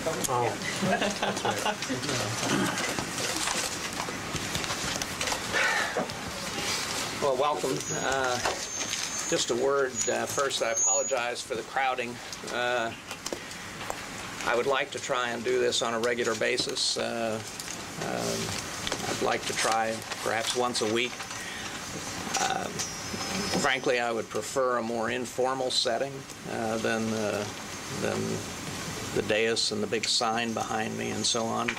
That's right. Well, welcome. Just a word first. I apologize for the crowding. I would like to try and do this on a regular basis. I'd like to try perhaps once a week. Frankly, I would prefer a more informal setting than the dais and the big sign behind me and so on.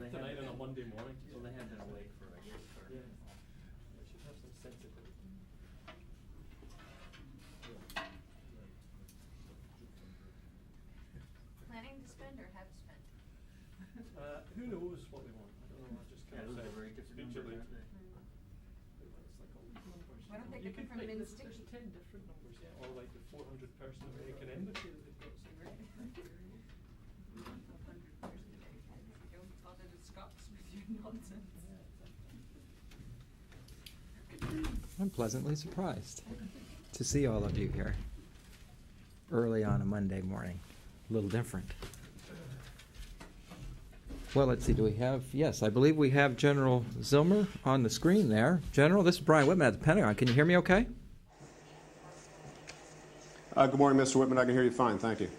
Tonight on a Monday morning. So they have been awake for a year. Yeah. They should have some sensitivity. Planning to spend or have spent? Who knows what we want? I don't know. I just Yeah, kind those of are very different numbers, aren't they? It's like all these numbers. Why don't they You get them could from pick Minsk? there's 10 different numbers, yeah. Or like the 400-person American embassy that they've got somewhere. Don't bother the Scots with your nonsense. I'm pleasantly surprised to see all of you here early on a Monday morning. A little different. Well, let's see, do we have, yes, I believe we have General Zilmer on the screen there. General, this is Brian Whitman at the Pentagon. Can you hear me okay? Good morning, Mr. Whitman. I can hear you fine. Thank you.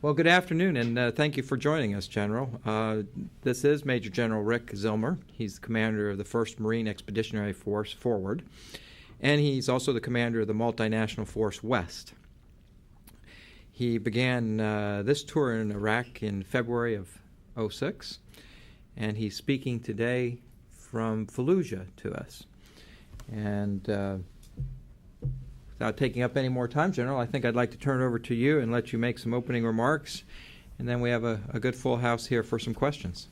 Well, good afternoon, and thank you for joining us, General. This is Major General Rick Zilmer. He's the commander of the 1st Marine Expeditionary Force, Forward, and he's also the commander of the Multinational Force West. He began this tour in Iraq in February of '06, and he's speaking today from Fallujah to us. And without taking up any more time, General, I think I'd like to turn it over to you and let you make some opening remarks, and then we have a good full house here for some questions.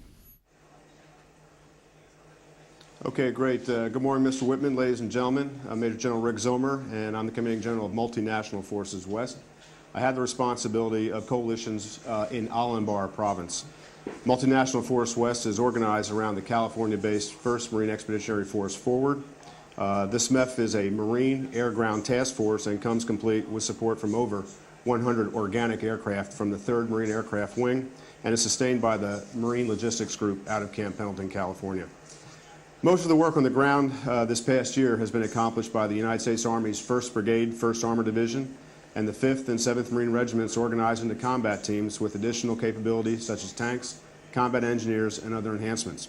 Okay, great. Good morning, Mr. Whitman, ladies and gentlemen. I'm Major General Rick Zilmer, and I'm the Commanding General of Multinational Forces West. I have the responsibility of coalitions in Al-Anbar province. Multinational Force West is organized around the California-based 1st Marine Expeditionary Force Forward. This MEF is a Marine Air-Ground Task Force and comes complete with support from over 100 organic aircraft from the 3rd Marine Aircraft Wing and is sustained by the Marine Logistics Group out of Camp Pendleton, California. Most of the work on the ground this past year has been accomplished by the United States Army's 1st Brigade, 1st Armored Division, and the 5th and 7th Marine Regiments organized into combat teams with additional capabilities such as tanks, combat engineers, and other enhancements.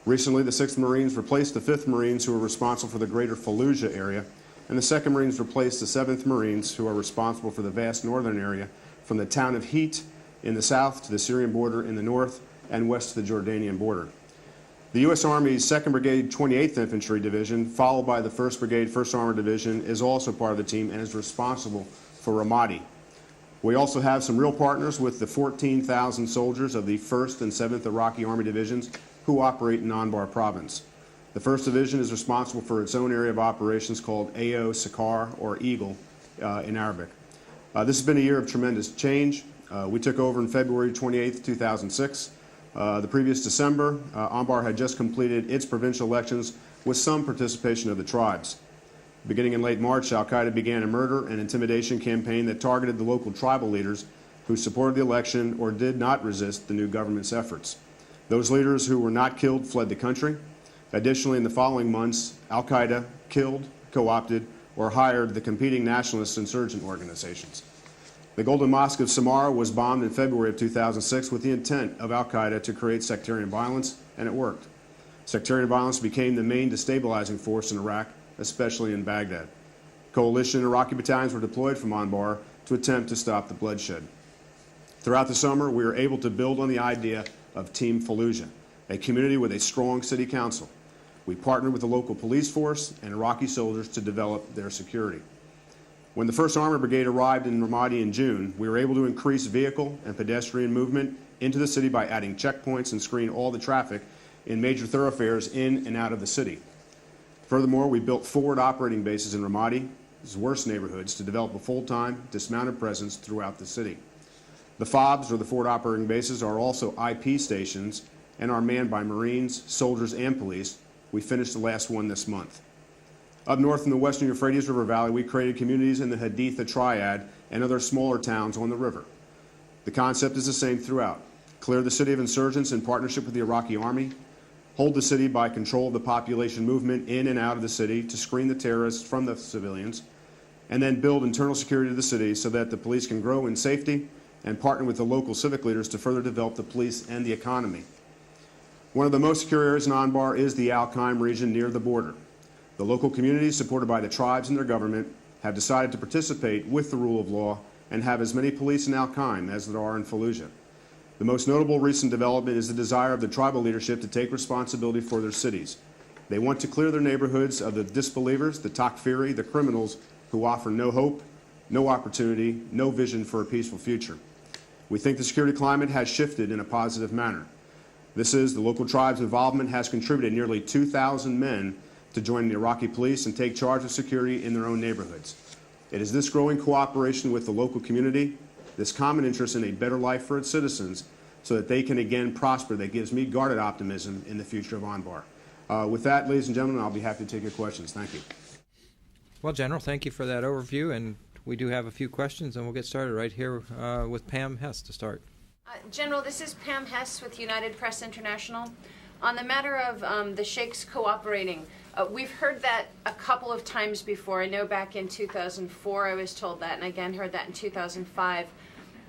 Recently, the 6th Marines replaced the 5th Marines, who are responsible for the greater Fallujah area, and the 2nd Marines replaced the 7th Marines, who are responsible for the vast northern area from the town of Heat in the south to the Syrian border in the north and west to the Jordanian border. The U.S. Army's 2nd Brigade 28th Infantry Division, followed by the 1st Brigade 1st Armored Division, is also part of the team and is responsible for Ramadi. We also have some real partners with the 14,000 soldiers of the 1st and 7th Iraqi Army Divisions who operate in Anbar Province. The 1st Division is responsible for its own area of operations called AO, Sakar, or Eagle in Arabic. This has been a year of tremendous change. We took over in February 28, 2006. The previous December, Anbar had just completed its provincial elections with some participation of the tribes. Beginning in late March, al-Qaeda began a murder and intimidation campaign that targeted the local tribal leaders who supported the election or did not resist the new government's efforts. Those leaders who were not killed fled the country. Additionally, in the following months, al-Qaeda killed, co-opted, or hired the competing nationalist insurgent organizations. The Golden Mosque of Samarra was bombed in February of 2006 with the intent of al-Qaeda to create sectarian violence, and it worked. Sectarian violence became the main destabilizing force in Iraq, especially in Baghdad. Coalition Iraqi battalions were deployed from Anbar to attempt to stop the bloodshed. Throughout the summer, we were able to build on the idea of Team Fallujah, a community with a strong city council. We partnered with the local police force and Iraqi soldiers to develop their security. When the 1st Armored Brigade arrived in Ramadi in June, we were able to increase vehicle and pedestrian movement into the city by adding checkpoints and screen all the traffic in major thoroughfares in and out of the city. Furthermore, we built forward operating bases in Ramadi's worst neighborhoods to develop a full-time, dismounted presence throughout the city. The FOBs, or the forward operating bases, are also IP stations and are manned by Marines, soldiers, and police. We finished the last one this month. Up north in the western Euphrates River Valley, we created communities in the Haditha Triad and other smaller towns on the river. The concept is the same throughout. Clear the city of insurgents in partnership with the Iraqi Army, hold the city by control of the population movement in and out of the city to screen the terrorists from the civilians, and then build internal security of the city so that the police can grow in safety and partner with the local civic leaders to further develop the police and the economy. One of the most secure areas in Anbar is the Al-Qaim region near the border. The local communities, supported by the tribes and their government, have decided to participate with the rule of law and have as many police in Al-Qaim as there are in Fallujah. The most notable recent development is the desire of the tribal leadership to take responsibility for their cities. They want to clear their neighborhoods of the disbelievers, the takfiri, the criminals who offer no hope, no opportunity, no vision for a peaceful future. We think the security climate has shifted in a positive manner. This is, the local tribe's involvement has contributed nearly 2,000 men to join the Iraqi police and take charge of security in their own neighborhoods. It is this growing cooperation with the local community, this common interest in a better life for its citizens so that they can again prosper, that gives me guarded optimism in the future of Anbar. With that, ladies and gentlemen, I'll be happy to take your questions. Thank you. Well, General, thank you for that overview, and we do have a few questions, and we'll get started right here with Pam Hess to start. General, this is Pam Hess with United Press International. On the matter of the sheikhs cooperating, we've heard that a couple of times before. I know back in 2004 I was told that, and again heard that in 2005.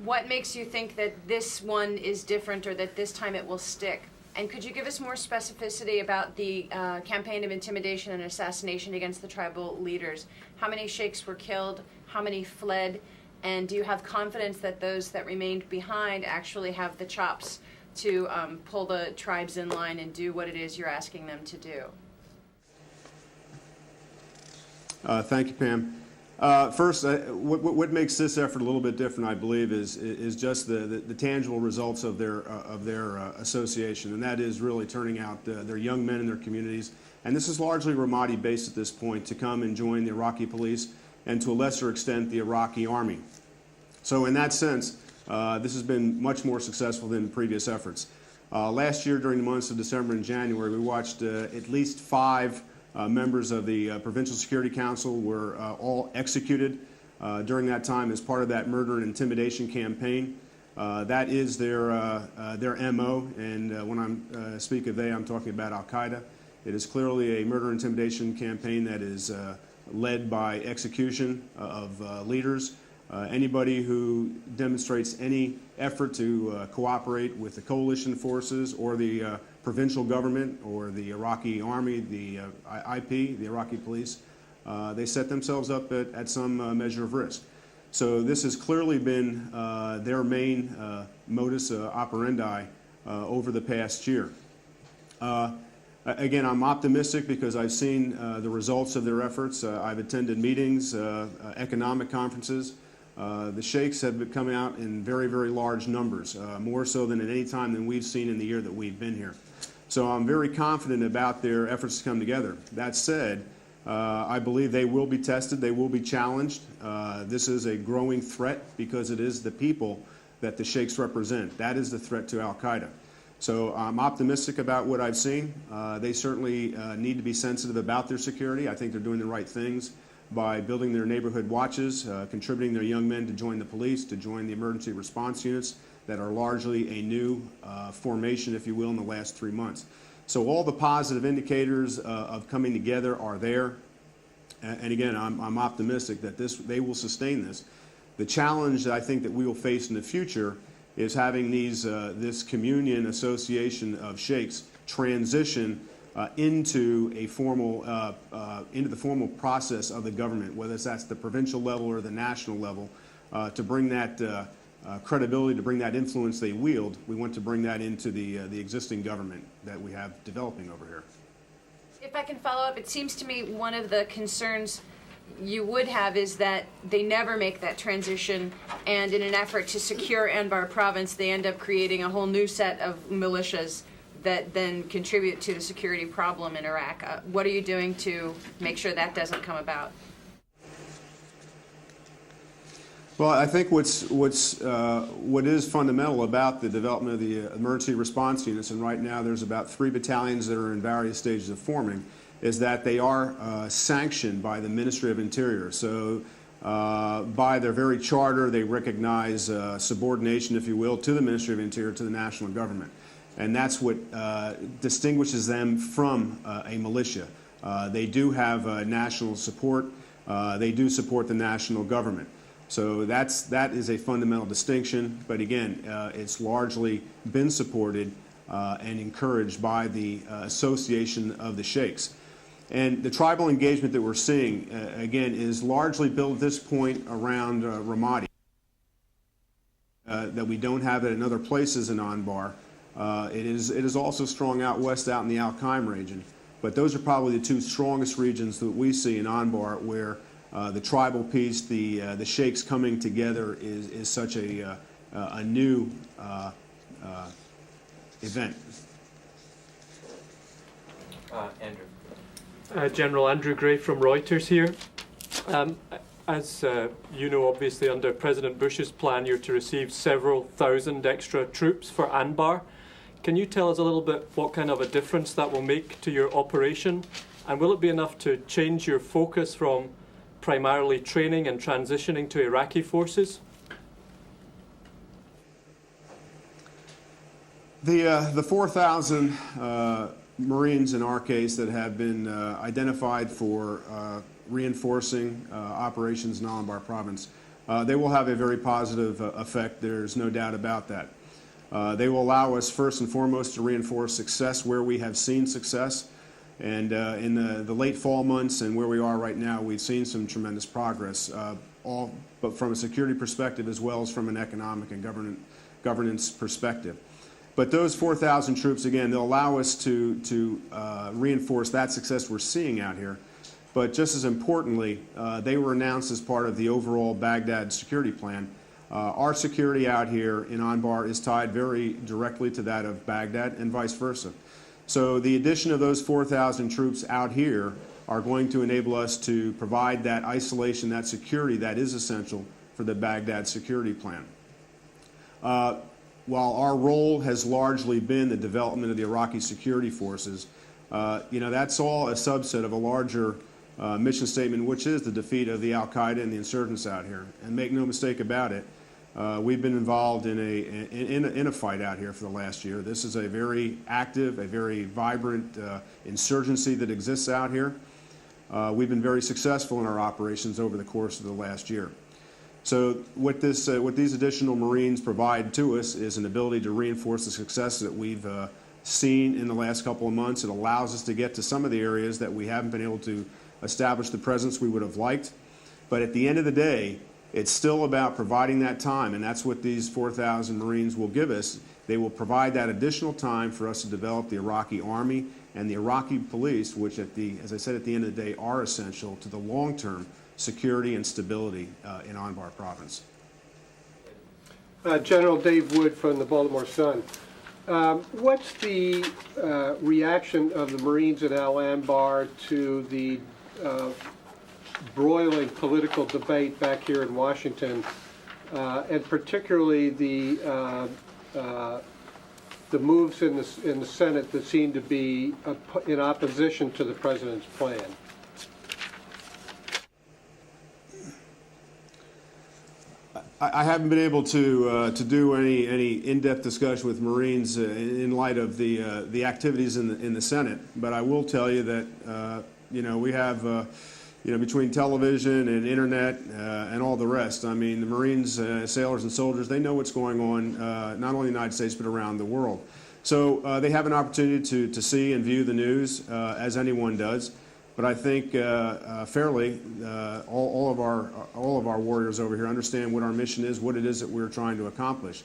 What makes you think that this one is different, or that this time it will stick? And could you give us more specificity about the campaign of intimidation and assassination against the tribal leaders? How many sheikhs were killed? How many fled? And do you have confidence that those that remained behind actually have the chops to pull the tribes in line and do what it is you're asking them to do? Thank you, Pam. First, what makes this effort a little bit different, I believe, is just the tangible results of their association, and that is really turning out their young men in their communities. And this is largely Ramadi-based at this point, to come and join the Iraqi police and to a lesser extent the Iraqi army. So in that sense, this has been much more successful than previous efforts. Last year, during the months of December and January, we watched at least 5 members of the Provincial Security Council were all executed during that time as part of that murder and intimidation campaign. That is their MO, and when I speak of they, I'm talking about Al-Qaeda. It is clearly a murder intimidation campaign that is led by execution of leaders. Anybody who demonstrates any effort to cooperate with the coalition forces or the provincial government or the Iraqi army, the IP, the Iraqi police, they set themselves up at some measure of risk. So this has clearly been their main modus operandi over the past year. Again, I'm optimistic because I've seen the results of their efforts. I've attended meetings, economic conferences. The sheikhs have been coming out in very, very large numbers, more so than at any time than we've seen in the year that we've been here. So I'm very confident about their efforts to come together. That said, I believe they will be tested, they will be challenged. This is a growing threat because it is the people that the sheikhs represent. That is the threat to Al-Qaeda. So I'm optimistic about what I've seen. They certainly need to be sensitive about their security. I think they're doing the right things by building their neighborhood watches, contributing their young men to join the police, to join the emergency response units that are largely a new formation, if you will, in the last 3 months. So all the positive indicators of coming together are there. And again, I'm optimistic that they will sustain this. The challenge that I think that we will face in the future is having this communion association of sheikhs transition into the formal process of the government, whether that's the provincial level or the national level, to bring that credibility, to bring that influence they wield. We want to bring that into the existing government that we have developing over here. If I can follow up, it seems to me one of the concerns you would have is that they never make that transition, and in an effort to secure Anbar province, they end up creating a whole new set of militias that then contribute to the security problem in Iraq. What are you doing to make sure that doesn't come about? Well, I think what is fundamental about the development of the emergency response units, and right now there's about 3 battalions that are in various stages of forming, is that they are sanctioned by the Ministry of Interior. So by their very charter, they recognize subordination, if you will, to the Ministry of Interior, to the national government. And that's what distinguishes them from a militia. They do have national support. They do support the national government. So that is a fundamental distinction. But again, it's largely been supported and encouraged by the association of the sheikhs. And the tribal engagement that we're seeing, again, is largely built at this point around Ramadi, that we don't have it in other places in Anbar. It is also strong out west, out in the Al-Qaim region. But those are probably the 2 strongest regions that we see in Anbar, where the tribal piece, the sheikhs coming together is such a new event. Andrew. General Andrew Gray from Reuters here. As you know, obviously under President Bush's plan, you're to receive several thousand extra troops for Anbar. Can you tell us a little bit what kind of a difference that will make to your operation? And will it be enough to change your focus from primarily training and transitioning to Iraqi forces? The 4,000 Marines in our case that have been identified for reinforcing operations in Al-Anbar province, they will have a very positive effect. There's no doubt about that. They will allow us first and foremost to reinforce success where we have seen success. And in the late fall months and where we are right now, we've seen some tremendous progress, but from a security perspective as well as from an economic and governance perspective. But those 4,000 troops, again, they'll allow us to reinforce that success we're seeing out here. But just as importantly, they were announced as part of the overall Baghdad security plan. Our security out here in Anbar is tied very directly to that of Baghdad and vice versa. So the addition of those 4,000 troops out here are going to enable us to provide that isolation, that security that is essential for the Baghdad security plan. While our role has largely been the development of the Iraqi security forces, that's all a subset of a larger mission statement, which is the defeat of the Al-Qaeda and the insurgents out here. And make no mistake about it, we've been involved in a fight out here for the last year. This is a very active, a very vibrant insurgency that exists out here. We've been very successful in our operations over the course of the last year. So what these additional Marines provide to us is an ability to reinforce the success that we've seen in the last couple of months. It allows us to get to some of the areas that we haven't been able to establish the presence we would have liked. But at the end of the day, it's still about providing that time, and that's what these 4,000 Marines will give us. They will provide that additional time for us to develop the Iraqi Army and the Iraqi police, which, as I said, at the end of the day, are essential to the long-term security and stability in Anbar province. General Dave Wood from the Baltimore Sun. What's the reaction of the Marines in Al-Anbar to the broiling political debate back here in Washington, and particularly the moves in the Senate that seem to be in opposition to the president's plan? I haven't been able to do any in-depth discussion with Marines in light of the activities in the Senate, but I will tell you that we have between television and internet and all the rest. I mean, the Marines, sailors and soldiers, they know what's going on not only in the United States but around the world. So they have an opportunity to see and view the news as anyone does. But I think fairly, all of our warriors over here understand what our mission is, what it is that we're trying to accomplish,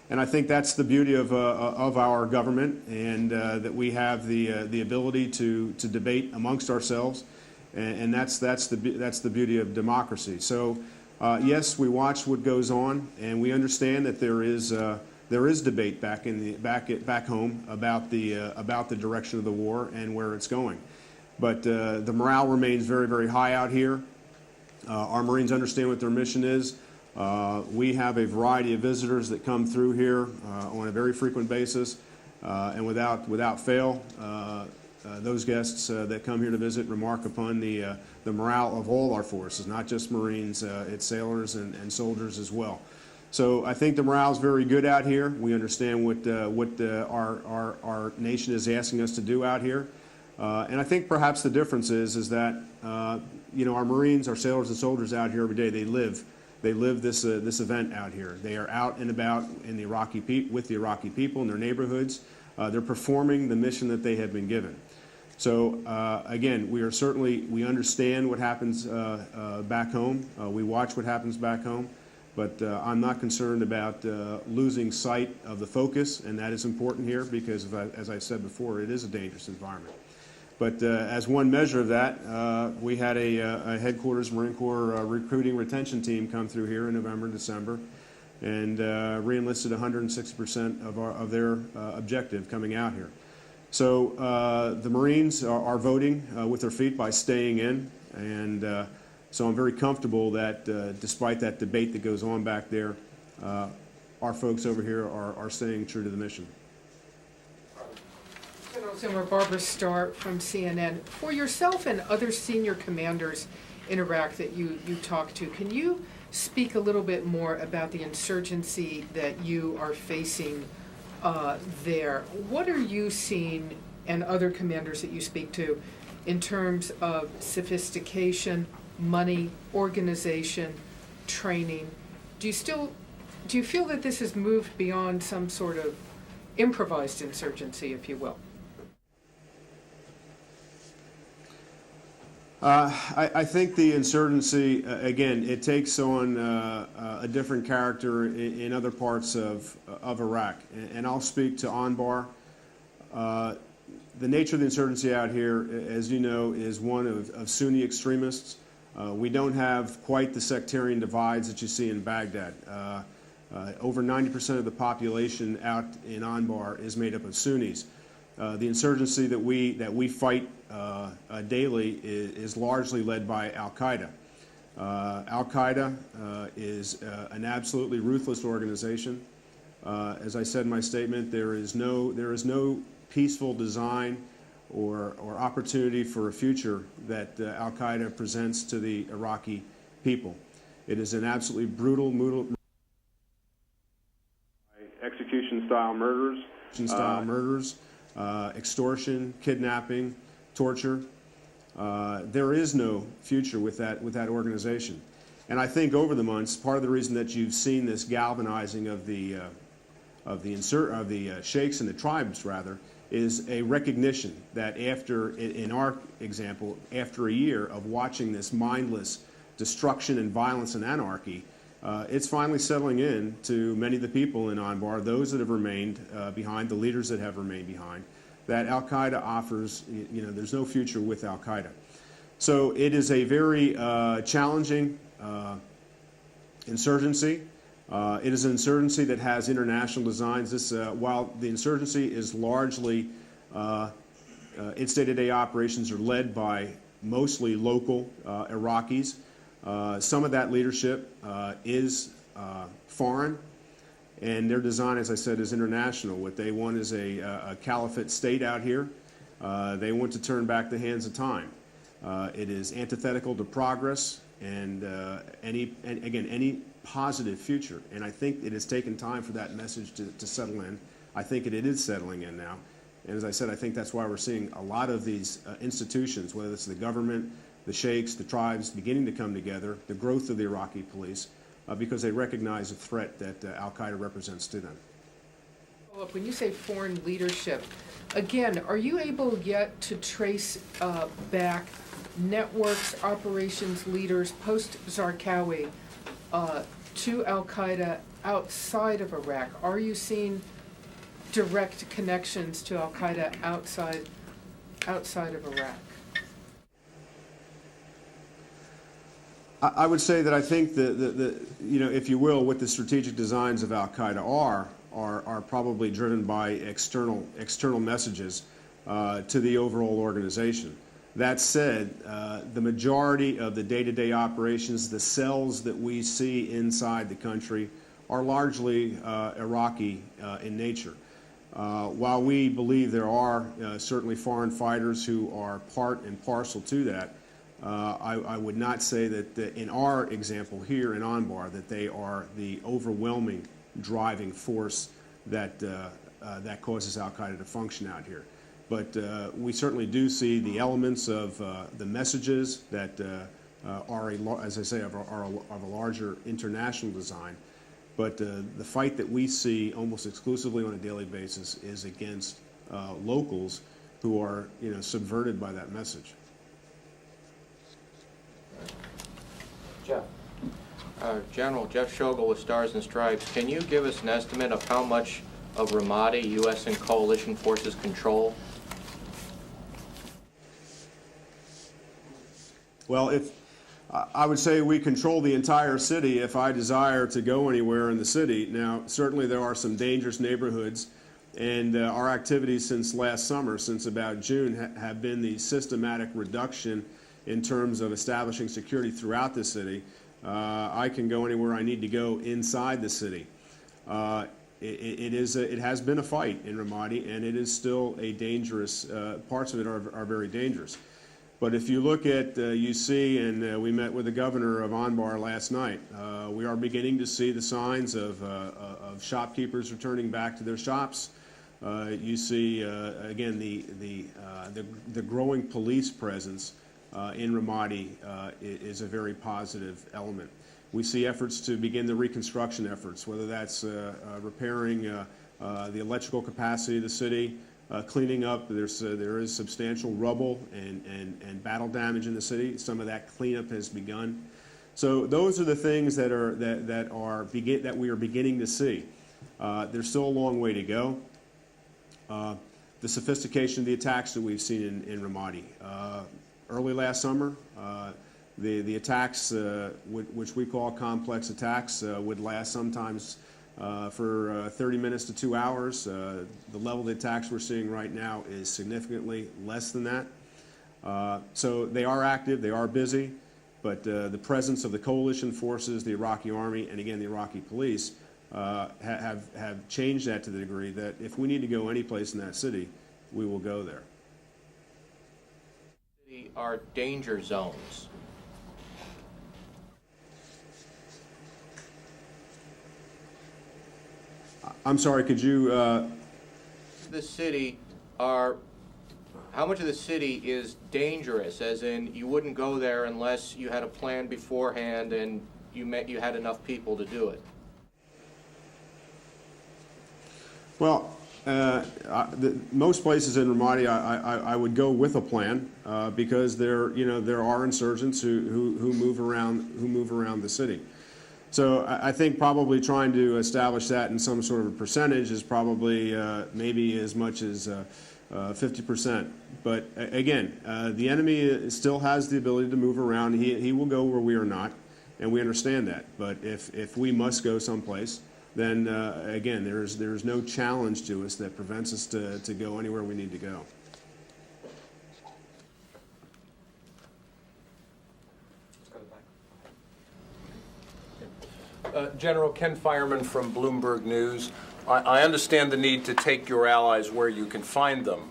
and I think that's the beauty of our government, and that we have the ability to debate amongst ourselves, and that's the beauty of democracy. So yes, we watch what goes on, and we understand that there is debate back home about the direction of the war and where it's going. But the morale remains very, very high out here. Our Marines understand what their mission is. We have a variety of visitors that come through here on a very frequent basis, and without fail, those guests that come here to visit remark upon the morale of all our forces, not just Marines, it's sailors and soldiers as well. So I think the morale is very good out here. We understand what our nation is asking us to do out here. And I think perhaps the difference is that our Marines, our sailors and soldiers out here every day, they live this event out here. They are out and about in with the Iraqi people in their neighborhoods. They're performing the mission that they have been given. So again, we understand what happens back home. We watch what happens back home, but I'm not concerned about losing sight of the focus, and that is important here because, as I said before, it is a dangerous environment. But as one measure of that, we had a headquarters Marine Corps recruiting retention team come through here in November and December, and re-enlisted 160% of their objective coming out here. So the Marines are voting with their feet by staying in, and so I'm very comfortable that despite that debate that goes on back there, our folks over here are staying true to the mission. General Zilmer, Barbara Starr from CNN. For yourself and other senior commanders in Iraq that you talk to, can you speak a little bit more about the insurgency that you are facing there. What are you seeing, and other commanders that you speak to, in terms of sophistication, money, organization, training? Do you feel that this has moved beyond some sort of improvised insurgency, if you will? I think the insurgency, again, it takes on a different character in other parts of Iraq. And I'll speak to Anbar. The nature of the insurgency out here, as you know, is one of Sunni extremists. We don't have quite the sectarian divides that you see in Baghdad. Over 90% of the population out in Anbar is made up of Sunnis. The insurgency that we fight daily is largely led by Al-Qaeda. Al-Qaeda is an absolutely ruthless organization. As I said in my statement, there is no peaceful design or opportunity for a future that Al-Qaeda presents to the Iraqi people. It is an absolutely brutal execution-style murders, extortion, kidnapping, torture. There is no future with that organization. And I think over the months, part of the reason that you've seen this galvanizing of the sheikhs and the tribes, rather, is a recognition that after, in our example, after a year of watching this mindless destruction and violence and anarchy, it's finally settling in to many of the people in Anbar, those that have remained behind, the leaders that have remained behind, that Al-Qaeda offers, there's no future with Al-Qaeda. So it is a very challenging insurgency. It is an insurgency that has international designs. While the insurgency is largely, its day-to-day operations are led by mostly local Iraqis, some of that leadership is foreign, and their design, as I said, is international. What they want is a caliphate state out here. They want to turn back the hands of time. It is antithetical to progress and any positive future. And I think it has taken time for that message to settle in. I think it is settling in now. And as I said, I think that's why we're seeing a lot of these institutions, whether it's the government, the sheikhs, the tribes, beginning to come together, the growth of the Iraqi police, because they recognize the threat that Al-Qaeda represents to them. When you say foreign leadership, again, are you able yet to trace back networks, operations leaders, post-Zarqawi, to Al-Qaeda outside of Iraq? Are you seeing direct connections to Al-Qaeda outside of Iraq? I would say that I think if you will, what the strategic designs of Al-Qaeda are probably driven by external messages to the overall organization. That said, the majority of the day-to-day operations, the cells that we see inside the country, are largely Iraqi in nature. While we believe there are certainly foreign fighters who are part and parcel to that, I would not say that in our example here in Anbar that they are the overwhelming driving force that causes Al-Qaeda to function out here. But we certainly do see the elements of the messages that are, as I say, are of a larger international design. But the fight that we see almost exclusively on a daily basis is against locals who are subverted by that message. Jeff. General Jeff Shogel with Stars and Stripes. Can you give us an estimate of how much of Ramadi U.S. and coalition forces control? Well, I would say we control the entire city if I desire to go anywhere in the city. Now, certainly there are some dangerous neighborhoods, and our activities since last summer, since about June, have been the systematic reduction in terms of establishing security throughout the city. I can go anywhere I need to go inside the city. It has been a fight in Ramadi, and it is still a dangerous, parts of it are very dangerous. But if you look at, you see, and we met with the governor of Anbar last night, we are beginning to see the signs of shopkeepers returning back to their shops. You see, again, the growing police presence in Ramadi is a very positive element. We see efforts to begin the reconstruction efforts, whether that's repairing the electrical capacity of the city, cleaning up. There is substantial rubble and battle damage in the city. Some of that cleanup has begun. So those are the things that we are beginning to see. There's still a long way to go. The sophistication of the attacks that we've seen in Ramadi. Early last summer, the attacks, which we call complex attacks, would last sometimes for 30 minutes to 2 hours. The level of the attacks we're seeing right now is significantly less than that. So they are active, they are busy, but the presence of the coalition forces, the Iraqi army, and again the Iraqi police have changed that to the degree that if we need to go any place in that city, we will go there. Are danger zones. I'm sorry, could you... The city how much of the city is dangerous, as in you wouldn't go there unless you had a plan beforehand and you had enough people to do it? Well, most places in Ramadi, I would go with a plan because there are insurgents who move around the city. So I think probably trying to establish that in some sort of a percentage is probably maybe as much as 50%. But again, the enemy still has the ability to move around. He will go where we are not, and we understand that. But if we must go someplace, then again, there's no challenge to us that prevents us to go anywhere we need to go. General Ken Fireman from Bloomberg News. I understand the need to take your allies where you can find them,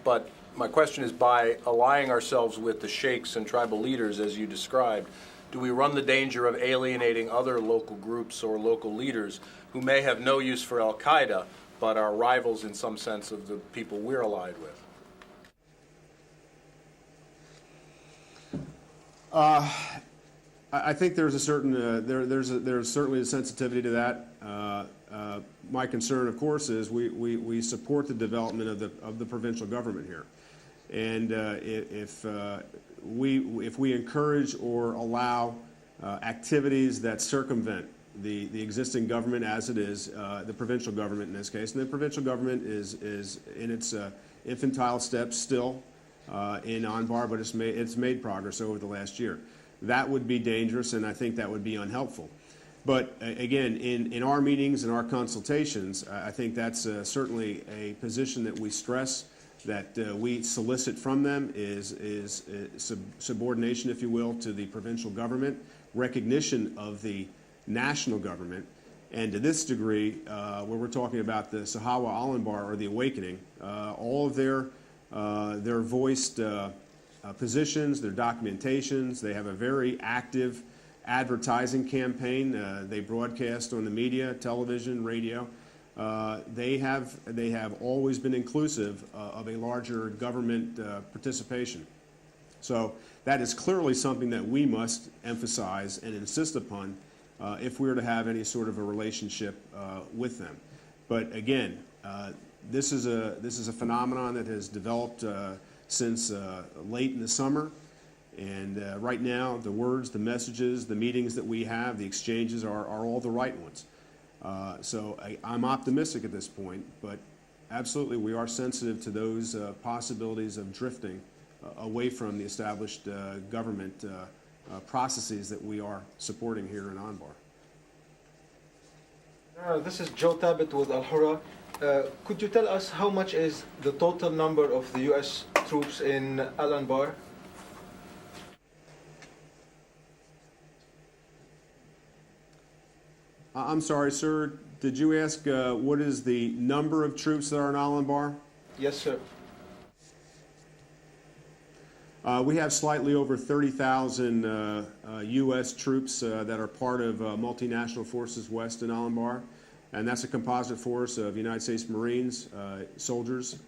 but my question is, by allying ourselves with the sheikhs and tribal leaders, as you described, do we run the danger of alienating other local groups or local leaders who may have no use for al-Qaeda, but are rivals in some sense of the people we're allied with? I think there's a certain there's certainly a sensitivity to that. My concern, of course, is we support the development of the provincial government here, and if we encourage or allow activities that circumvent the existing government as it is, the provincial government in this case, and the provincial government is in its infantile steps still in Anbar, but it's made progress over the last year. That would be dangerous, and I think that would be unhelpful. But again, in our meetings and our consultations, I think that's certainly a position that we stress, that we solicit from them is subordination, if you will, to the provincial government, recognition of the national government, and to this degree, where we're talking about the Sahawa Al-Anbar, or the awakening, all of their voiced positions, their documentations. They have a very active advertising campaign. They broadcast on the media, television, radio. They have always been inclusive of a larger government participation. So that is clearly something that we must emphasize and insist upon if we are to have any sort of a relationship with them. But again, this is a phenomenon that has developed since late in the summer, and right now the words, the messages, the meetings that we have, the exchanges are all the right ones. So I'm optimistic at this point, but absolutely we are sensitive to those possibilities of drifting away from the established government processes that we are supporting here in Anbar. This is Joe Tabit with Al-Hura. Could you tell us how much is the total number of the U.S. troops in Al-Anbar? I'm sorry, sir. Did you ask what is the number of troops that are in Al-Anbar? Yes, sir. We have slightly over 30,000 U.S. troops that are part of Multinational Forces West in Al-Anbar, and that's a composite force of United States Marines, soldiers,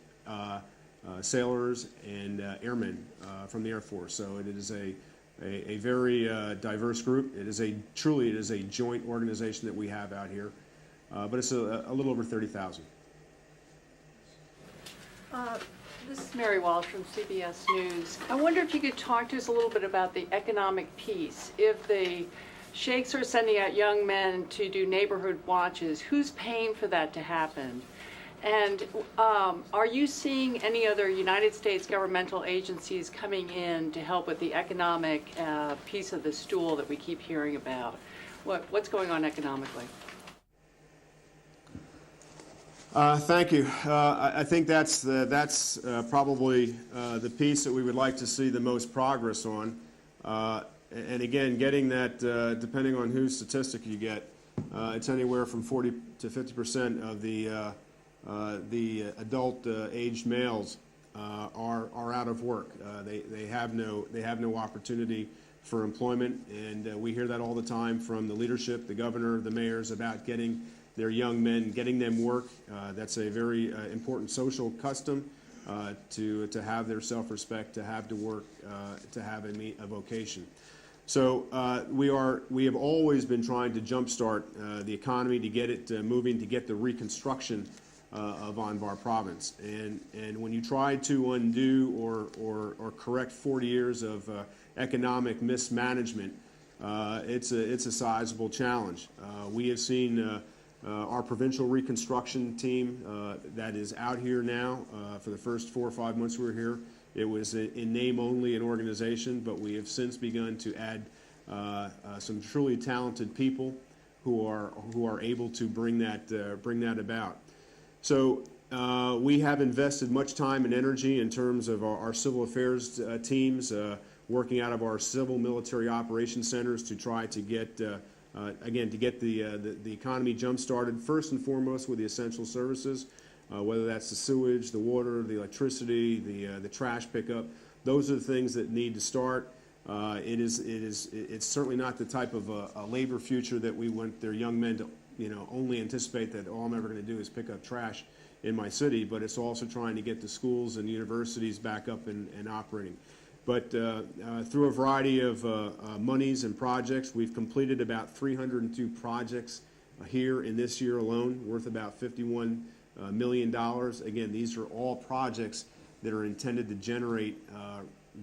sailors, and airmen from the Air Force. So it is a very diverse group. It is truly a joint organization that we have out here, but it's a little over 30,000. This is Mary Walsh from CBS News. I wonder if you could talk to us a little bit about the economic piece. If the sheikhs are sending out young men to do neighborhood watches, who's paying for that to happen? And are you seeing any other United States governmental agencies coming in to help with the economic piece of the stool that we keep hearing about? What's going on economically? Thank you. I think that's probably the piece that we would like to see the most progress on. And again, getting that, depending on whose statistic you get, it's anywhere from 40 to 50% of the adult aged males are out of work. They have no opportunity for employment, and we hear that all the time from the leadership, the governor, the mayors, about getting their young men, getting them work. That's a very important social custom to have their self-respect, to have to work, to have a vocation. So we have always been trying to jumpstart the economy, to get it moving, to get the reconstruction of Anbar province. And when you try to undo or correct 40 years of economic mismanagement, it's a sizable challenge. We have seen our provincial reconstruction team that is out here now for the first 4 or 5 months we were here. It was in name only an organization, but we have since begun to add some truly talented people who are able to bring that about. So we have invested much time and energy in terms of our civil affairs teams working out of our civil military operations centers to try to get again, to get the economy jump-started, first and foremost with the essential services, whether that's the sewage, the water, the electricity, the trash pickup. Those are the things that need to start. It's certainly not the type of a labor future that we want their young men to, only anticipate that all I'm ever going to do is pick up trash in my city, but it's also trying to get the schools and universities back up and operating. But through a variety of monies and projects, we've completed about 302 projects here in this year alone, worth about $51 million. Again, these are all projects that are intended to generate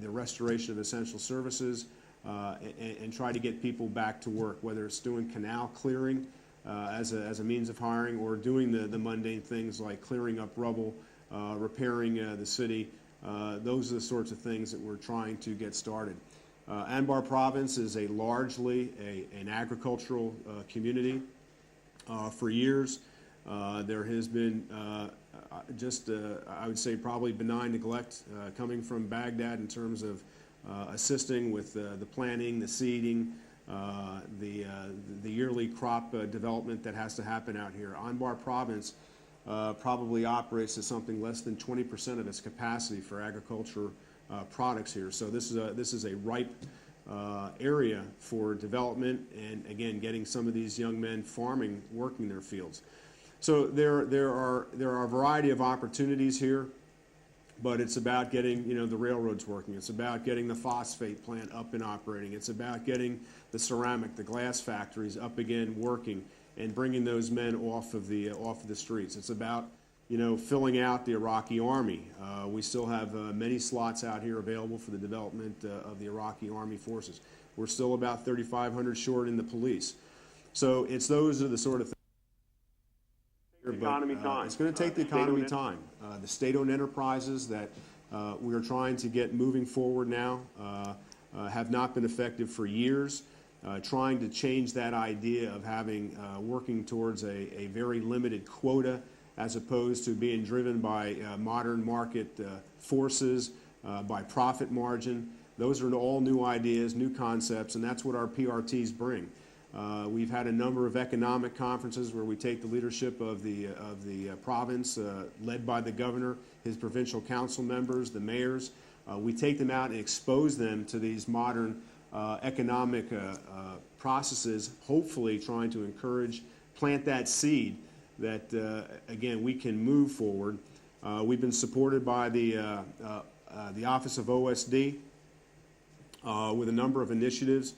the restoration of essential services and try to get people back to work, whether it's doing canal clearing as a means of hiring, or doing the mundane things like clearing up rubble, repairing the city. Those are the sorts of things that we're trying to get started. Anbar province is largely an agricultural community. For years, there has been I would say probably benign neglect coming from Baghdad in terms of assisting with the planting, the seeding, the yearly crop development that has to happen out here. Anbar province probably operates at something less than 20% of its capacity for agriculture products here. So this is a ripe area for development, and again, getting some of these young men farming, working their fields. So there are a variety of opportunities here, but it's about getting the railroads working. It's about getting the phosphate plant up and operating. It's about getting the ceramic, the glass factories up again working, and bringing those men off of the streets. It's about filling out the Iraqi army. We still have many slots out here available for the development of the Iraqi army forces. We're still about 3,500 short in the police. So those are the sort of things. It's going to take the economy time. The state-owned enterprises that we are trying to get moving forward now have not been effective for years. Trying to change that idea of working towards a very limited quota, as opposed to being driven by modern market forces, by profit margin. Those are all new ideas, new concepts, and that's what our PRTs bring. We've had a number of economic conferences where we take the leadership of the province, led by the governor, his provincial council members, the mayors, we take them out and expose them to these modern economic processes, hopefully trying to plant that seed that, again, we can move forward. We've been supported by the Office of Oasd with a number of initiatives,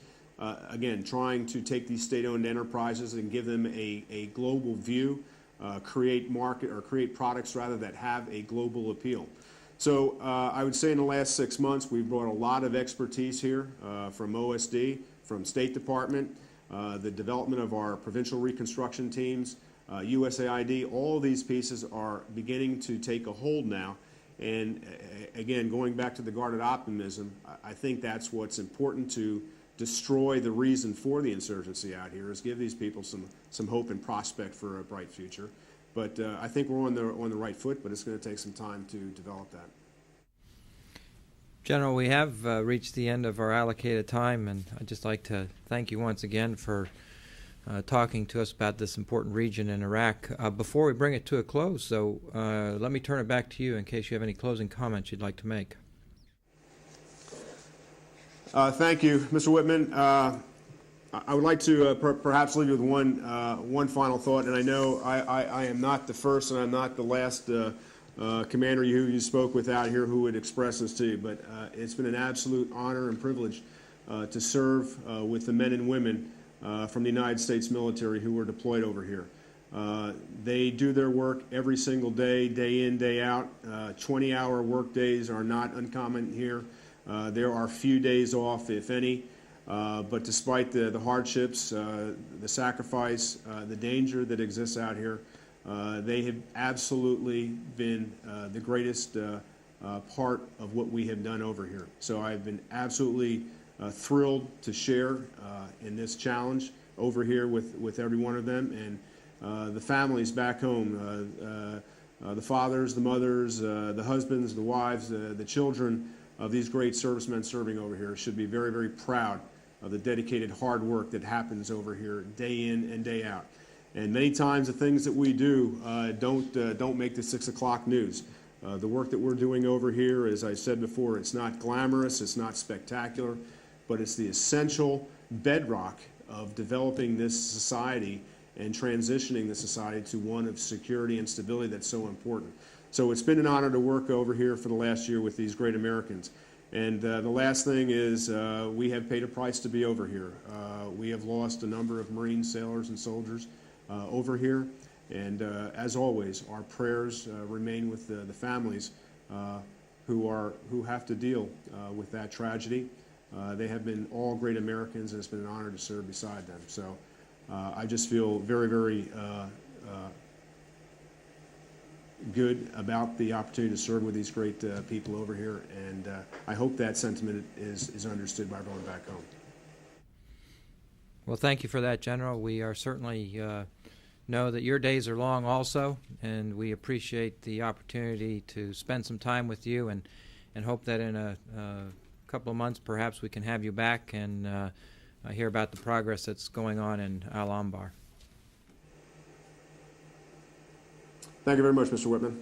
again, trying to take these state-owned enterprises and give them a global view, create products rather that have a global appeal. So I would say in the last 6 months, we've brought a lot of expertise here from Oasd, from State Department, the development of our provincial reconstruction teams, USAID. All of these pieces are beginning to take a hold now. And again, going back to the guarded optimism, I think that's what's important to destroy the reason for the insurgency out here, is give these people some hope and prospect for a bright future. But I think we're on the right foot, but it's going to take some time to develop that. General, we have reached the end of our allocated time, and I'd just like to thank you once again for talking to us about this important region in Iraq. Before we bring it to a close, so let me turn it back to you in case you have any closing comments you'd like to make. Thank you, Mr. Whitman. I would like to perhaps leave you with one final thought, and I know I am not the first and I'm not the last commander who you spoke with out here who would express this to you, but it's been an absolute honor and privilege to serve with the men and women from the United States military who were deployed over here. They do their work every single day, day in, day out. 20-hour work days are not uncommon here. There are few days off, if any. But despite the hardships, the sacrifice, the danger that exists out here, they have absolutely been the greatest part of what we have done over here. So I've been absolutely thrilled to share in this challenge over here with every one of them, and the families back home, the fathers, the mothers, the husbands, the wives, the children of these great servicemen serving over here should be very, very proud of the dedicated hard work that happens over here day in and day out. And many times the things that we do don't make the 6 o'clock news. The work that we're doing over here, as I said before, it's not glamorous, it's not spectacular, but it's the essential bedrock of developing this society and transitioning the society to one of security and stability that's so important. So it's been an honor to work over here for the last year with these great Americans. And the last thing is we have paid a price to be over here. We have lost a number of Marine sailors and soldiers over here. And as always, our prayers remain with the families who have to deal with that tragedy. They have been all great Americans, and it's been an honor to serve beside them. So I just feel very, very good about the opportunity to serve with these great people over here, and I hope that sentiment is understood by everyone back home. Well, thank you for that, General. We are certainly know that your days are long also, and we appreciate the opportunity to spend some time with you, and hope that in a couple of months perhaps we can have you back and hear about the progress that's going on in Al-Anbar. Thank you very much, Mr. Whitman.